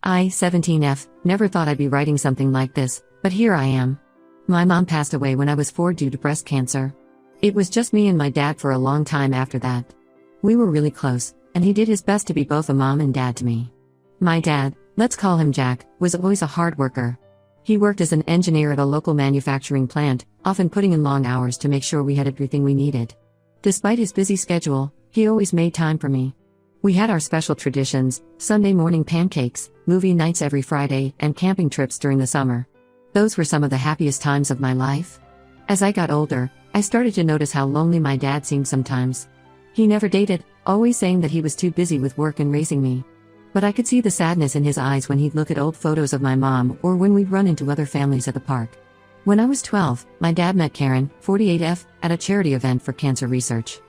I, 17F, never thought I'd be writing something like this, but here I am. My mom passed away when I was 4 due to breast cancer. It was just me and my dad for a long time after that. We were really close, and he did his best to be both a mom and dad to me. My dad, let's call him Jack, was always a hard worker. He worked as an engineer at a local manufacturing plant, often putting in long hours to make sure we had everything we needed. Despite his busy schedule, he always made time for me. We had our special traditions: Sunday morning pancakes, movie nights every Friday, and camping trips during the summer. Those were some of the happiest times of my life. As I got older, I started to notice how lonely my dad seemed sometimes. He never dated, always saying that he was too busy with work and raising me. But I could see the sadness in his eyes when he'd look at old photos of my mom or when we'd run into other families at the park. When I was 12, my dad met Karen, 48F, at a charity event for cancer research.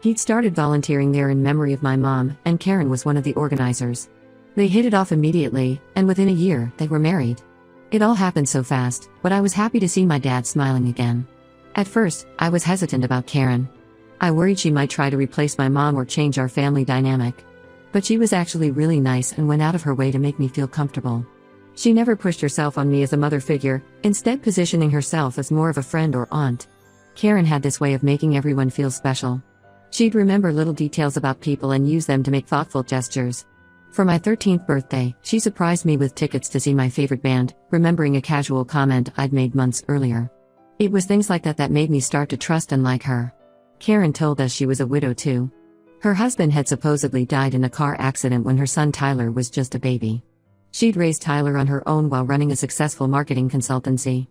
He'd started volunteering there in memory of my mom, and Karen was one of the organizers. They hit it off immediately, and within a year, they were married. It all happened so fast, but I was happy to see my dad smiling again. At first, I was hesitant about Karen. I worried she might try to replace my mom or change our family dynamic. But she was actually really nice and went out of her way to make me feel comfortable. She never pushed herself on me as a mother figure, instead positioning herself as more of a friend or aunt. Karen had this way of making everyone feel special. She'd remember little details about people and use them to make thoughtful gestures. For my 13th birthday, she surprised me with tickets to see my favorite band, remembering a casual comment I'd made months earlier. It was things like that that made me start to trust and like her. Karen told us she was a widow too. Her husband had supposedly died in a car accident when her son Tyler was just a baby. She'd raised Tyler on her own while running a successful marketing consultancy.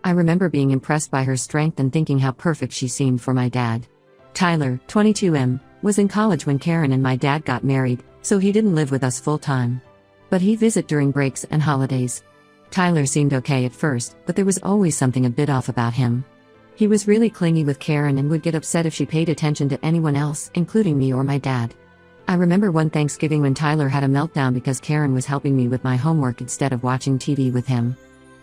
I remember being impressed by her strength and thinking how perfect she seemed for my dad. Tyler, 22M, was in college when Karen and my dad got married, so he didn't live with us full-time. But he'd visit during breaks and holidays. Tyler seemed okay at first, but there was always something a bit off about him. He was really clingy with Karen and would get upset if she paid attention to anyone else, including me or my dad. I remember one Thanksgiving when Tyler had a meltdown because Karen was helping me with my homework instead of watching TV with him.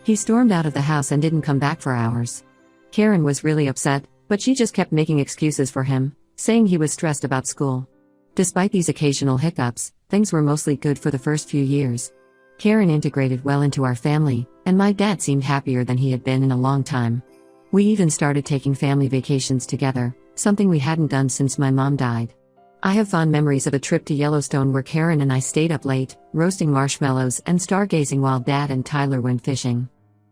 He stormed out of the house and didn't come back for hours. Karen was really upset, but she just kept making excuses for him, saying he was stressed about school. Despite these occasional hiccups, things were mostly good for the first few years. Karen integrated well into our family, and my dad seemed happier than he had been in a long time. We even started taking family vacations together, something we hadn't done since my mom died. I have fond memories of a trip to Yellowstone where Karen and I stayed up late, roasting marshmallows and stargazing while Dad and Tyler went fishing.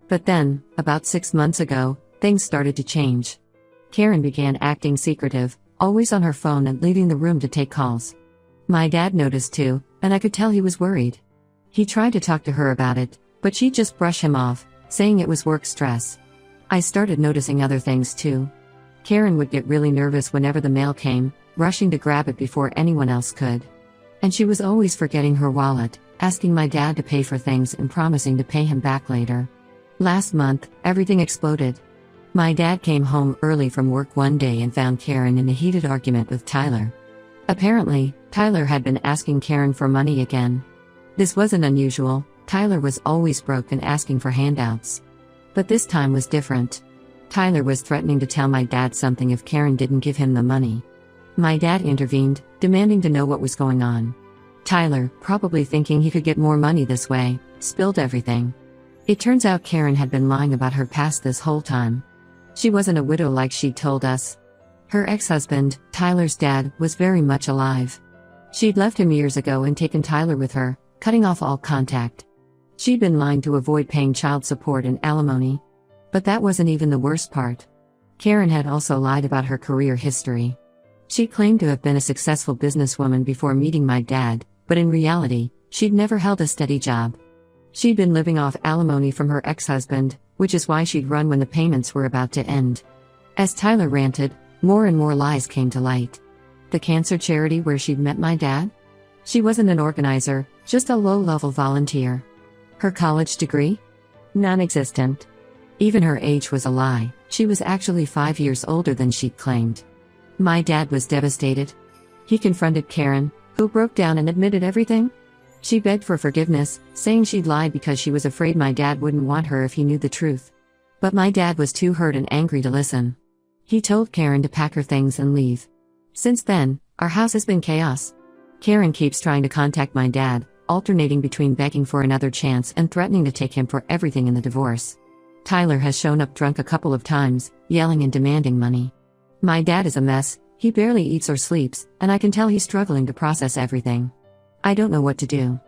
But then, about 6 months ago, things started to change. Karen began acting secretive, always on her phone and leaving the room to take calls. My dad noticed too, and I could tell he was worried. He tried to talk to her about it, but she'd just brush him off, saying it was work stress. I started noticing other things too. Karen would get really nervous whenever the mail came, rushing to grab it before anyone else could. And she was always forgetting her wallet, asking my dad to pay for things and promising to pay him back later. Last month, everything exploded. My dad came home early from work one day and found Karen in a heated argument with Tyler. Apparently, Tyler had been asking Karen for money again. This wasn't unusual. Tyler was always broke and asking for handouts. But this time was different. Tyler was threatening to tell my dad something if Karen didn't give him the money. My dad intervened, demanding to know what was going on. Tyler, probably thinking he could get more money this way, spilled everything. It turns out Karen had been lying about her past this whole time. She wasn't a widow like she told us. Her ex-husband, Tyler's dad, was very much alive. She'd left him years ago and taken Tyler with her, cutting off all contact. She'd been lying to avoid paying child support and alimony. But that wasn't even the worst part. Karen had also lied about her career history. She claimed to have been a successful businesswoman before meeting my dad, but in reality, she'd never held a steady job. She'd been living off alimony from her ex-husband, which is why she'd run when the payments were about to end. As Tyler ranted, more and more lies came to light. The cancer charity where she'd met my dad? She wasn't an organizer, just a low-level volunteer. Her college degree? Non-existent. Even her age was a lie. She was actually 5 years older than she'd claimed. My dad was devastated. He confronted Karen, who broke down and admitted everything. She begged for forgiveness, saying she'd lied because she was afraid my dad wouldn't want her if he knew the truth. But my dad was too hurt and angry to listen. He told Karen to pack her things and leave. Since then, our house has been chaos. Karen keeps trying to contact my dad, alternating between begging for another chance and threatening to take him for everything in the divorce. Tyler has shown up drunk a couple of times, yelling and demanding money. My dad is a mess, he barely eats or sleeps, and I can tell he's struggling to process everything. I don't know what to do.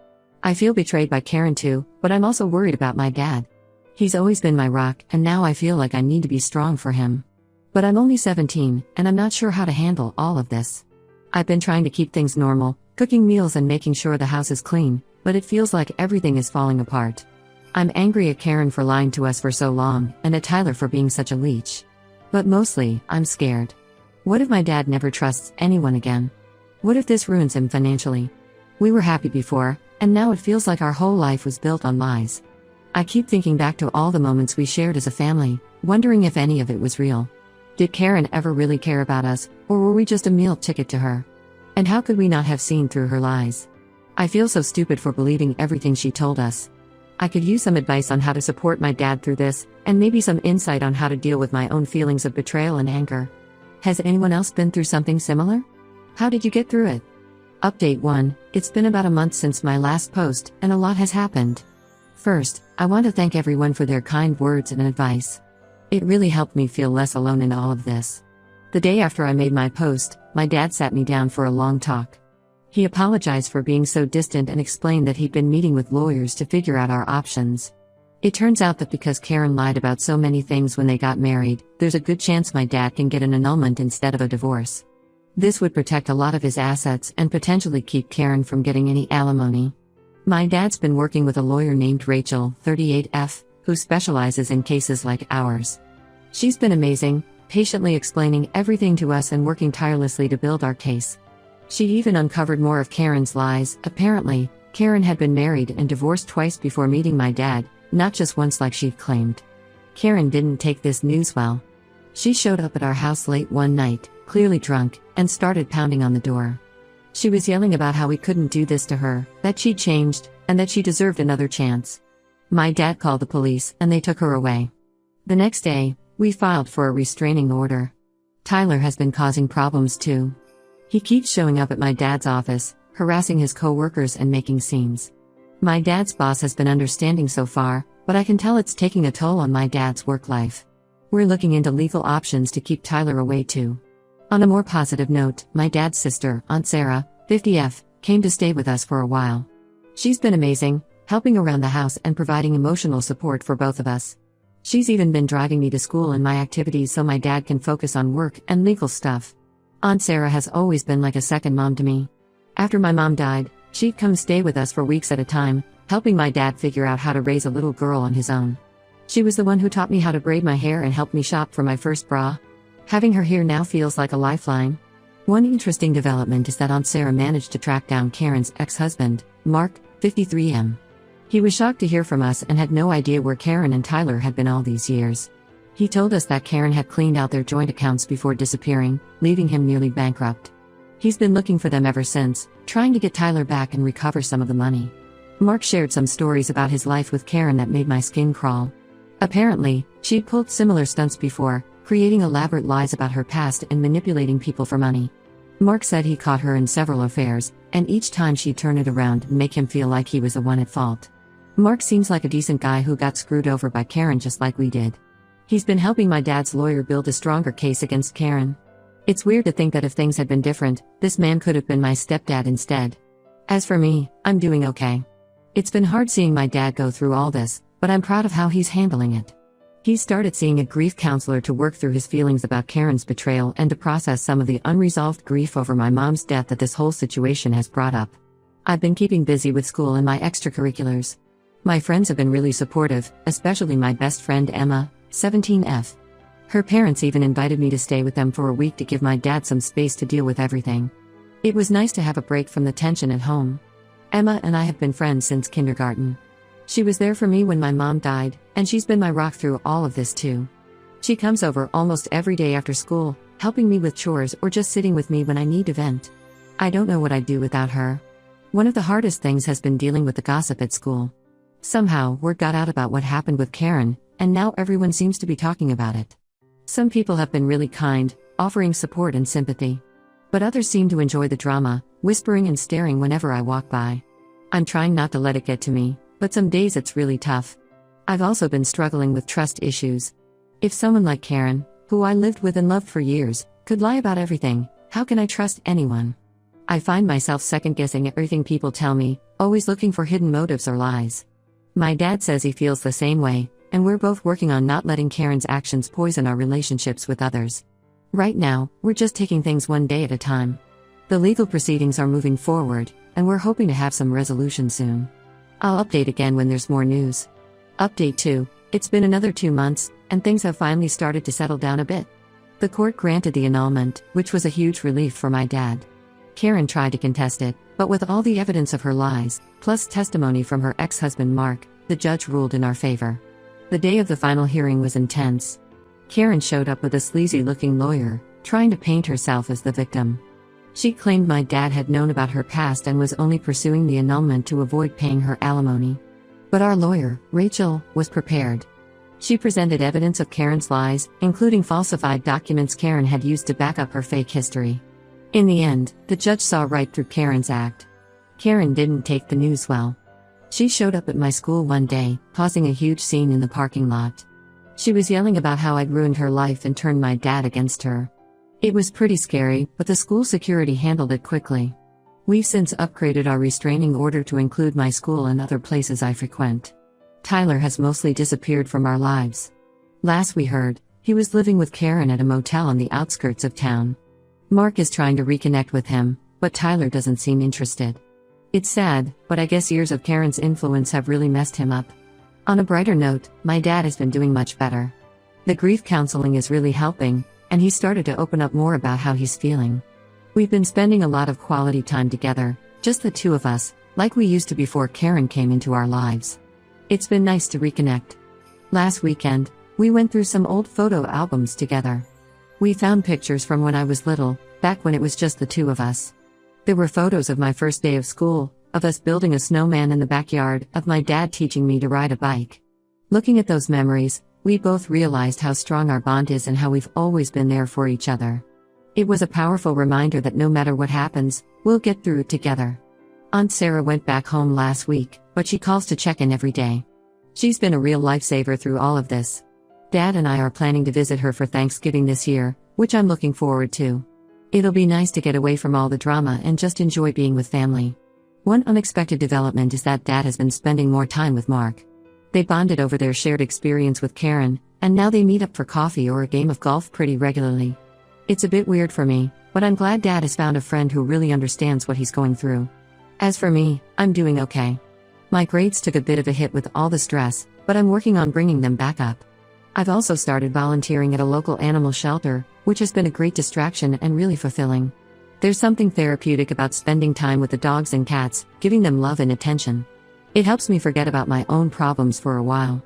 I feel betrayed by Karen too, but I'm also worried about my dad. He's always been my rock, and now I feel like I need to be strong for him. But I'm only 17, and I'm not sure how to handle all of this. I've been trying to keep things normal, cooking meals and making sure the house is clean, but it feels like everything is falling apart. I'm angry at Karen for lying to us for so long, and at Tyler for being such a leech. But mostly, I'm scared. What if my dad never trusts anyone again? What if this ruins him financially? We were happy before, and now it feels like our whole life was built on lies. I keep thinking back to all the moments we shared as a family, wondering if any of it was real. Did Karen ever really care about us, or were we just a meal ticket to her? And how could we not have seen through her lies? I feel so stupid for believing everything she told us. I could use some advice on how to support my dad through this, and maybe some insight on how to deal with my own feelings of betrayal and anger. Has anyone else been through something similar? How did you get through it? Update 1, it's been about a month since my last post, and a lot has happened. First, I want to thank everyone for their kind words and advice. It really helped me feel less alone in all of this. The day after I made my post, my dad sat me down for a long talk. He apologized for being so distant and explained that he'd been meeting with lawyers to figure out our options. It turns out that because Karen lied about so many things when they got married, there's a good chance my dad can get an annulment instead of a divorce. This would protect a lot of his assets and potentially keep Karen from getting any alimony. My dad's been working with a lawyer named Rachel, 38F, who specializes in cases like ours. She's been amazing, patiently explaining everything to us and working tirelessly to build our case. She even uncovered more of Karen's lies. Apparently, Karen had been married and divorced twice before meeting my dad, not just once like she'd claimed. Karen didn't take this news well. She showed up at our house late one night, clearly drunk, and started pounding on the door. She was yelling about how we couldn't do this to her, that she'd changed, and that she deserved another chance. My dad called the police, and they took her away. The next day, we filed for a restraining order. Tyler has been causing problems too. He keeps showing up at my dad's office, harassing his co-workers and making scenes. My dad's boss has been understanding so far, but I can tell it's taking a toll on my dad's work life. We're looking into legal options to keep Tyler away too. On a more positive note, my dad's sister, Aunt Sarah, 50F, came to stay with us for a while. She's been amazing, helping around the house and providing emotional support for both of us. She's even been driving me to school and my activities so my dad can focus on work and legal stuff. Aunt Sarah has always been like a second mom to me. After my mom died, she'd come stay with us for weeks at a time, helping my dad figure out how to raise a little girl on his own. She was the one who taught me how to braid my hair and helped me shop for my first bra. Having her here now feels like a lifeline. One interesting development is that Aunt Sarah managed to track down Karen's ex-husband, Mark, 53M. He was shocked to hear from us and had no idea where Karen and Tyler had been all these years. He told us that Karen had cleaned out their joint accounts before disappearing, leaving him nearly bankrupt. He's been looking for them ever since, trying to get Tyler back and recover some of the money. Mark shared some stories about his life with Karen that made my skin crawl. Apparently, she'd pulled similar stunts before, creating elaborate lies about her past and manipulating people for money. Mark said he caught her in several affairs, and each time she'd turn it around and make him feel like he was the one at fault. Mark seems like a decent guy who got screwed over by Karen just like we did. He's been helping my dad's lawyer build a stronger case against Karen. It's weird to think that if things had been different, this man could have been my stepdad instead. As for me, I'm doing okay. It's been hard seeing my dad go through all this, but I'm proud of how he's handling it. He's started seeing a grief counselor to work through his feelings about Karen's betrayal and to process some of the unresolved grief over my mom's death that this whole situation has brought up. I've been keeping busy with school and my extracurriculars. My friends have been really supportive, especially my best friend Emma, 17F. Her parents even invited me to stay with them for a week to give my dad some space to deal with everything. It was nice to have a break from the tension at home. Emma and I have been friends since kindergarten. She was there for me when my mom died, and she's been my rock through all of this too. She comes over almost every day after school, helping me with chores or just sitting with me when I need to vent. I don't know what I'd do without her. One of the hardest things has been dealing with the gossip at school. Somehow, word got out about what happened with Karen, and now everyone seems to be talking about it. Some people have been really kind, offering support and sympathy. But others seem to enjoy the drama, whispering and staring whenever I walk by. I'm trying not to let it get to me, but some days it's really tough. I've also been struggling with trust issues. If someone like Karen, who I lived with and loved for years, could lie about everything, how can I trust anyone? I find myself second-guessing everything people tell me, always looking for hidden motives or lies. My dad says he feels the same way, and we're both working on not letting Karen's actions poison our relationships with others. Right now, we're just taking things one day at a time. The legal proceedings are moving forward, and we're hoping to have some resolution soon. I'll update again when there's more news. Update 2. It's been another 2 months, and things have finally started to settle down a bit. The court granted the annulment, which was a huge relief for my dad. Karen tried to contest it, but with all the evidence of her lies, plus testimony from her ex-husband Mark, the judge ruled in our favor. The day of the final hearing was intense. Karen showed up with a sleazy-looking lawyer, trying to paint herself as the victim. She claimed my dad had known about her past and was only pursuing the annulment to avoid paying her alimony. But our lawyer, Rachel, was prepared. She presented evidence of Karen's lies, including falsified documents Karen had used to back up her fake history. In the end, the judge saw right through Karen's act. Karen didn't take the news well. She showed up at my school one day, causing a huge scene in the parking lot. She was yelling about how I'd ruined her life and turned my dad against her. It was pretty scary, but the school security handled it quickly. We've since upgraded our restraining order to include my school and other places I frequent. Tyler has mostly disappeared from our lives. Last we heard, he was living with Karen at a motel on the outskirts of town. Mark is trying to reconnect with him, but Tyler doesn't seem interested. It's sad, but I guess years of Karen's influence have really messed him up. On a brighter note, my dad has been doing much better. The grief counseling is really helping, and he's started to open up more about how he's feeling. We've been spending a lot of quality time together, just the two of us, like we used to before Karen came into our lives. It's been nice to reconnect. Last weekend, we went through some old photo albums together. We found pictures from when I was little, back when it was just the two of us. There were photos of my first day of school, of us building a snowman in the backyard, of my dad teaching me to ride a bike. Looking at those memories, we both realized how strong our bond is and how we've always been there for each other. It was a powerful reminder that no matter what happens, we'll get through it together. Aunt Sarah went back home last week, but she calls to check in every day. She's been a real lifesaver through all of this. Dad and I are planning to visit her for Thanksgiving this year, which I'm looking forward to. It'll be nice to get away from all the drama and just enjoy being with family. One unexpected development is that Dad has been spending more time with Mark. They bonded over their shared experience with Karen, and now they meet up for coffee or a game of golf pretty regularly. It's a bit weird for me, but I'm glad Dad has found a friend who really understands what he's going through. As for me, I'm doing okay. My grades took a bit of a hit with all the stress, but I'm working on bringing them back up. I've also started volunteering at a local animal shelter, which has been a great distraction and really fulfilling. There's something therapeutic about spending time with the dogs and cats, giving them love and attention. It helps me forget about my own problems for a while.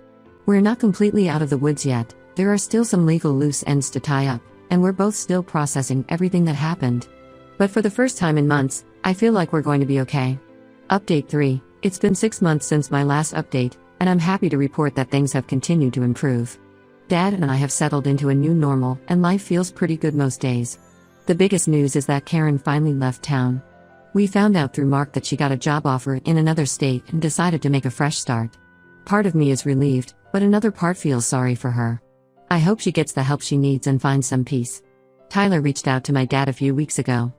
We're not completely out of the woods yet, there are still some legal loose ends to tie up, and we're both still processing everything that happened. But for the first time in months, I feel like we're going to be okay. Update 3. It's been 6 months since my last update, and I'm happy to report that things have continued to improve. Dad and I have settled into a new normal, and life feels pretty good most days. The biggest news is that Karen finally left town. We found out through Mark that she got a job offer in another state and decided to make a fresh start. Part of me is relieved, but another part feels sorry for her. I hope she gets the help she needs and finds some peace. Tyler reached out to my dad a few weeks ago.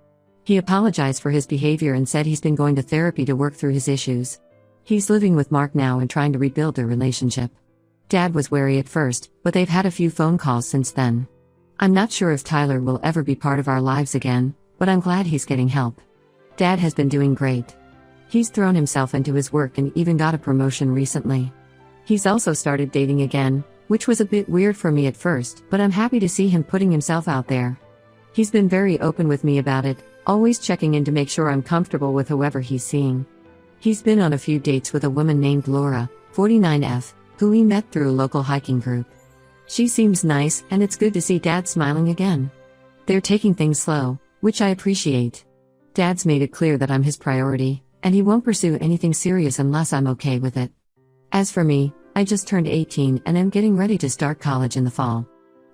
He apologized for his behavior and said he's been going to therapy to work through his issues. He's living with Mark now and trying to rebuild their relationship. Dad was wary at first, but they've had a few phone calls since then. I'm not sure if Tyler will ever be part of our lives again, but I'm glad he's getting help. Dad has been doing great. He's thrown himself into his work and even got a promotion recently. He's also started dating again, which was a bit weird for me at first, but I'm happy to see him putting himself out there. He's been very open with me about it, always checking in to make sure I'm comfortable with whoever he's seeing. He's been on a few dates with a woman named Laura, 49F, who we met through a local hiking group. She seems nice, and it's good to see Dad smiling again. They're taking things slow, which I appreciate. Dad's made it clear that I'm his priority, and he won't pursue anything serious unless I'm okay with it. As for me, I just turned 18 and am getting ready to start college in the fall.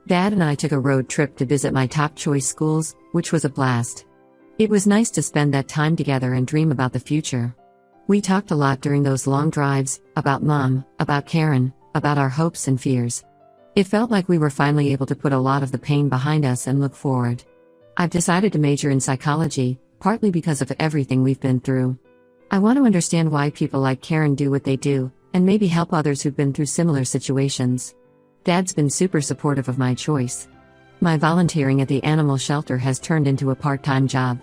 Dad and I took a road trip to visit my top choice schools, which was a blast. It was nice to spend that time together and dream about the future. We talked a lot during those long drives, about Mom, about Karen, about our hopes and fears. It felt like we were finally able to put a lot of the pain behind us and look forward. I've decided to major in psychology, partly because of everything we've been through. I want to understand why people like Karen do what they do, and maybe help others who've been through similar situations. Dad's been super supportive of my choice. My volunteering at the animal shelter has turned into a part-time job.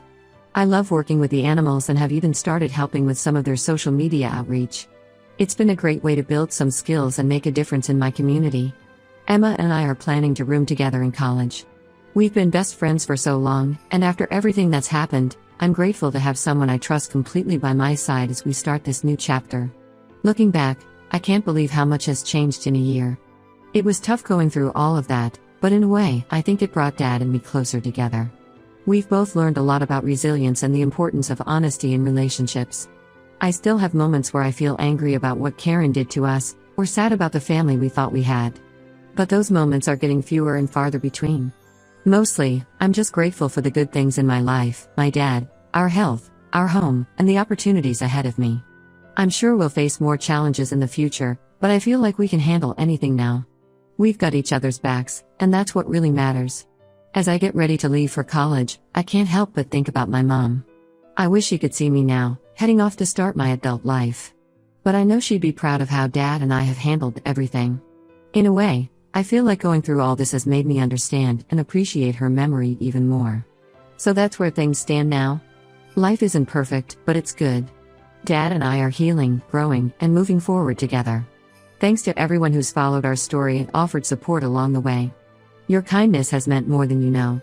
I love working with the animals and have even started helping with some of their social media outreach. It's been a great way to build some skills and make a difference in my community. Emma and I are planning to room together in college. We've been best friends for so long, and after everything that's happened, I'm grateful to have someone I trust completely by my side as we start this new chapter. Looking back, I can't believe how much has changed in a year. It was tough going through all of that, but in a way, I think it brought Dad and me closer together. We've both learned a lot about resilience and the importance of honesty in relationships. I still have moments where I feel angry about what Karen did to us, or sad about the family we thought we had. But those moments are getting fewer and farther between. Mostly, I'm just grateful for the good things in my life, my dad, our health, our home, and the opportunities ahead of me. I'm sure we'll face more challenges in the future, but I feel like we can handle anything now. We've got each other's backs, and that's what really matters. As I get ready to leave for college, I can't help but think about my mom. I wish she could see me now, heading off to start my adult life. But I know she'd be proud of how Dad and I have handled everything. In a way, I feel like going through all this has made me understand and appreciate her memory even more. So that's where things stand now. Life isn't perfect, but it's good. Dad and I are healing, growing, and moving forward together. Thanks to everyone who's followed our story and offered support along the way. Your kindness has meant more than you know.